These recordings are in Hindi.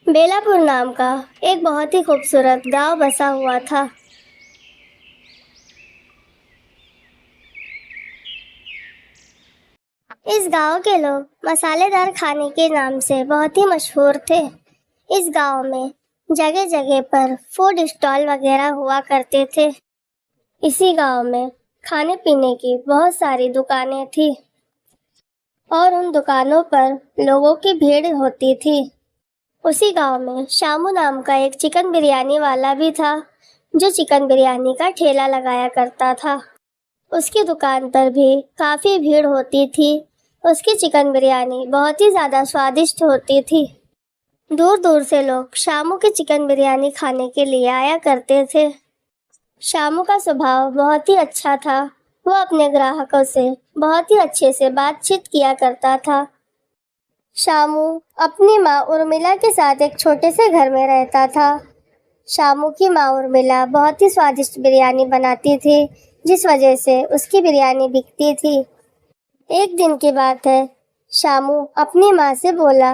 बेलापुर नाम का एक बहुत ही खूबसूरत गांव बसा हुआ था। इस गांव के लोग मसालेदार खाने के नाम से बहुत ही मशहूर थे। इस गांव में जगह जगह पर फूड स्टॉल वगैरह हुआ करते थे। इसी गांव में खाने पीने की बहुत सारी दुकानें थी और उन दुकानों पर लोगों की भीड़ होती थी। उसी गांव में शामू नाम का एक चिकन बिरयानी वाला भी था, जो चिकन बिरयानी का ठेला लगाया करता था। उसकी दुकान पर भी काफ़ी भीड़ होती थी। उसकी चिकन बिरयानी बहुत ही ज़्यादा स्वादिष्ट होती थी। दूर दूर से लोग शामू की चिकन बिरयानी खाने के लिए आया करते थे। शामू का स्वभाव बहुत ही अच्छा था। वो अपने ग्राहकों से बहुत ही अच्छे से बातचीत किया करता था। शामू अपनी माँ उर्मिला के साथ एक छोटे से घर में रहता था। शामू की माँ उर्मिला बहुत ही स्वादिष्ट बिरयानी बनाती थी, जिस वजह से उसकी बिरयानी बिकती थी। एक दिन की बात है, शामू अपनी माँ से बोला,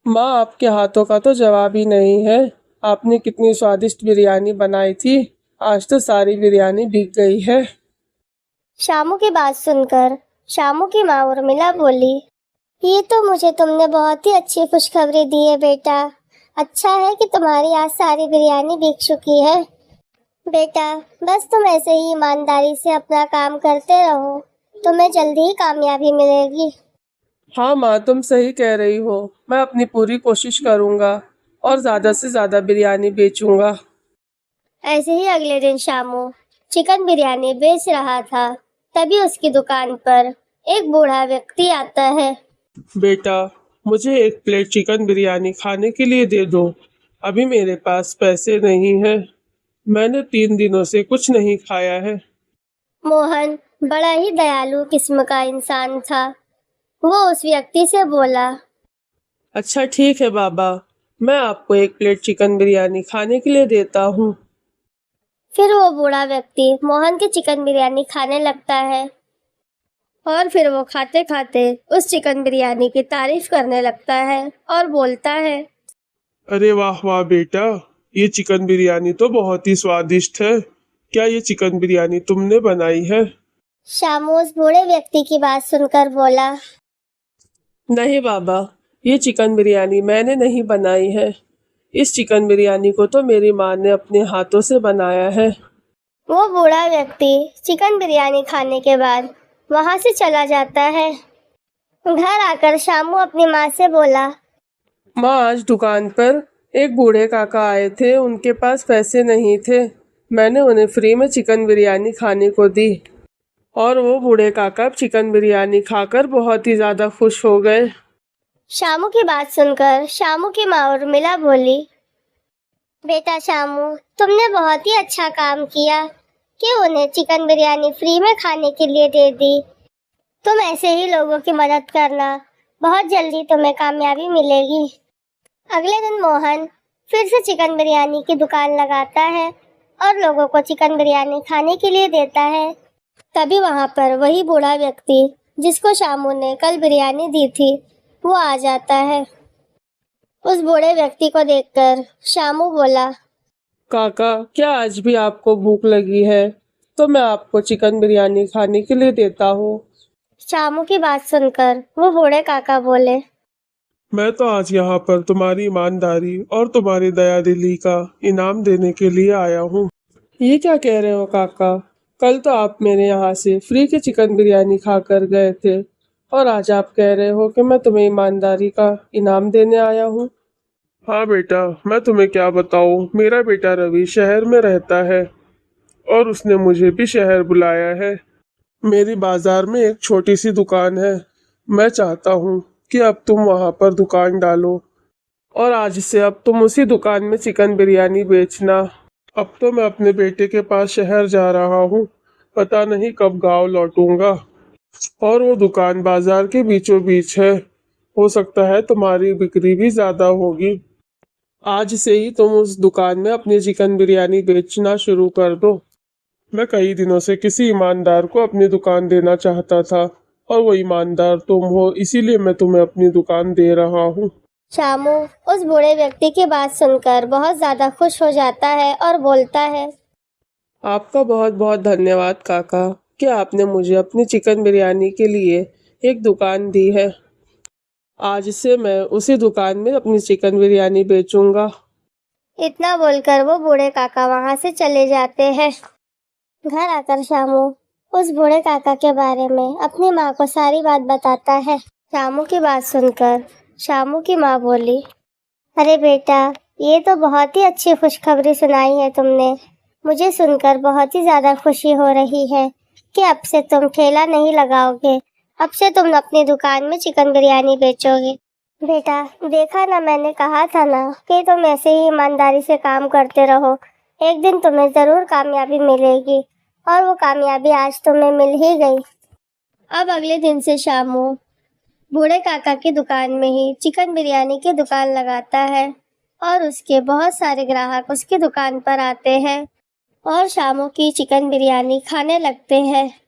माँ, आपके हाथों का तो जवाब ही नहीं है। आपने कितनी स्वादिष्ट बिरयानी बनाई थी। आज तो सारी बिरयानी बिक गई है। शामू की बात सुनकर शामू की माँ उर्मिला बोली, ये तो मुझे तुमने बहुत ही अच्छी खुशखबरी दी है बेटा। अच्छा है कि तुम्हारी आज सारी बिरयानी बिक चुकी है। बेटा, बस तुम ऐसे ही ईमानदारी से अपना काम करते रहो, तुम्हें जल्दी ही कामयाबी मिलेगी। हाँ माँ, तुम सही कह रही हो। मैं अपनी पूरी कोशिश करूँगा और ज़्यादा से ज़्यादा बिरयानी बेचूँगा। ऐसे ही अगले दिन शामू चिकन बिरयानी बेच रहा था। तभी उसकी दुकान पर एक बूढ़ा व्यक्ति आता है। बेटा, मुझे एक प्लेट चिकन बिरयानी खाने के लिए दे दो। अभी मेरे पास पैसे नहीं हैं। मैंने 3 दिनों से कुछ नहीं खाया है। मोहन बड़ा ही दयालु किस्म का इंसान था। वो उस व्यक्ति से बोला, अच्छा ठीक है बाबा, मैं आपको एक प्लेट चिकन बिरयानी खाने के लिए देता हूँ। फिर वो बूढ़ा व्यक्ति मोहन की चिकन बिरयानी खाने लगता है और फिर वो खाते खाते उस चिकन बिरयानी की तारीफ करने लगता है और बोलता है, अरे वाह वाह बेटा, ये चिकन बिरयानी तो बहुत ही स्वादिष्ट है। क्या ये चिकन बिरयानी तुमने बनाई है? शामू उस बूढ़े व्यक्ति की बात सुनकर बोला, नहीं बाबा, ये चिकन बिरयानी मैंने नहीं बनाई है। इस चिकन बिरयानी को तो मेरी माँ ने अपने हाथों से बनाया है। वो बूढ़ा व्यक्ति चिकन बिरयानी खाने के बाद वहां से चला जाता है। घर आकर शामू अपनी माँ से बोला, माँ, आज दुकान पर एक बूढ़े काका आए थे। उनके पास पैसे नहीं थे। मैंने उन्हें फ्री में चिकन बिरयानी खाने को दी और वो बूढ़े काका चिकन बिरयानी खाकर बहुत ही ज़्यादा खुश हो गए। शामू की बात सुनकर शामू की माँ उर्मिला बोली, बेटा शामू, तुमने बहुत ही अच्छा काम किया कि उन्हें चिकन बिरयानी फ्री में खाने के लिए दे दी। तुम ऐसे ही लोगों की मदद करना, बहुत जल्दी तुम्हें कामयाबी मिलेगी। अगले दिन मोहन फिर से चिकन बिरयानी की दुकान लगाता है और लोगों को चिकन बिरयानी खाने के लिए देता है। तभी वहां पर वही बूढ़ा व्यक्ति जिसको शामू ने कल बिरयानी दी थी, वो आ जाता है। उस बूढ़े व्यक्ति को देखकर शामू बोला, काका, क्या आज भी आपको भूख लगी है? तो मैं आपको चिकन बिरयानी खाने के लिए देता हूँ। शामू की बात सुनकर वो बूढ़े काका बोले, मैं तो आज यहाँ पर तुम्हारी ईमानदारी और तुम्हारी दया दिली का इनाम देने के लिए आया हूँ। ये क्या कह रहे हो काका? कल तो आप मेरे यहाँ से फ्री की चिकन बिरयानी खाकर गए थे और आज आप कह रहे हो कि मैं तुम्हें ईमानदारी का इनाम देने आया हूँ। हाँ बेटा, मैं तुम्हें क्या बताऊँ, मेरा बेटा रवि शहर में रहता है और उसने मुझे भी शहर बुलाया है। मेरी बाजार में एक छोटी सी दुकान है। मैं चाहता हूँ कि अब तुम वहाँ पर दुकान डालो और आज से अब तुम उसी दुकान में चिकन बिरयानी बेचना। अब तो मैं अपने बेटे के पास शहर जा रहा हूँ, पता नहीं कब गांव लौटूंगा। और वो दुकान बाजार के बीचों बीच है। हो सकता है तुम्हारी बिक्री भी ज़्यादा होगी। आज से ही तुम उस दुकान में अपनी चिकन बिरयानी बेचना शुरू कर दो। मैं कई दिनों से किसी ईमानदार को अपनी दुकान देना चाहता था और वो ईमानदार तुम हो, इसीलिए मैं तुम्हें अपनी दुकान दे रहा हूँ। शामू उस बूढ़े व्यक्ति की बात सुनकर बहुत ज्यादा खुश हो जाता है और बोलता है, आपका बहुत बहुत धन्यवाद काका कि आपने मुझे अपनी चिकन बिरयानी के लिए एक दुकान दी है। आज से मैं उसी दुकान में अपनी चिकन बिरयानी बेचूंगा। इतना बोलकर वो बूढ़े काका वहां से चले जाते हैं। घर आकर शामू उस बूढ़े काका के बारे में अपनी माँ को सारी बात बताता है। शामू की बात सुनकर शामू की माँ बोली, अरे बेटा, ये तो बहुत ही अच्छी खुशखबरी सुनाई है तुमने। मुझे सुनकर बहुत ही ज्यादा खुशी हो रही है कि अब से तुम ठेला नहीं लगाओगे, अब से तुम अपनी दुकान में चिकन बिरयानी बेचोगे। बेटा, देखा ना, मैंने कहा था ना कि तुम ऐसे ही ईमानदारी से काम करते रहो, एक दिन तुम्हें जरूर कामयाबी मिलेगी। और वो कामयाबी आज तुम्हें मिल ही गई। अब अगले दिन से शामू बूढ़े काका की दुकान में ही चिकन बिरयानी की दुकान लगाता है और उसके बहुत सारे ग्राहक उसकी दुकान पर आते हैं और शामू की चिकन बिरयानी खाने लगते हैं।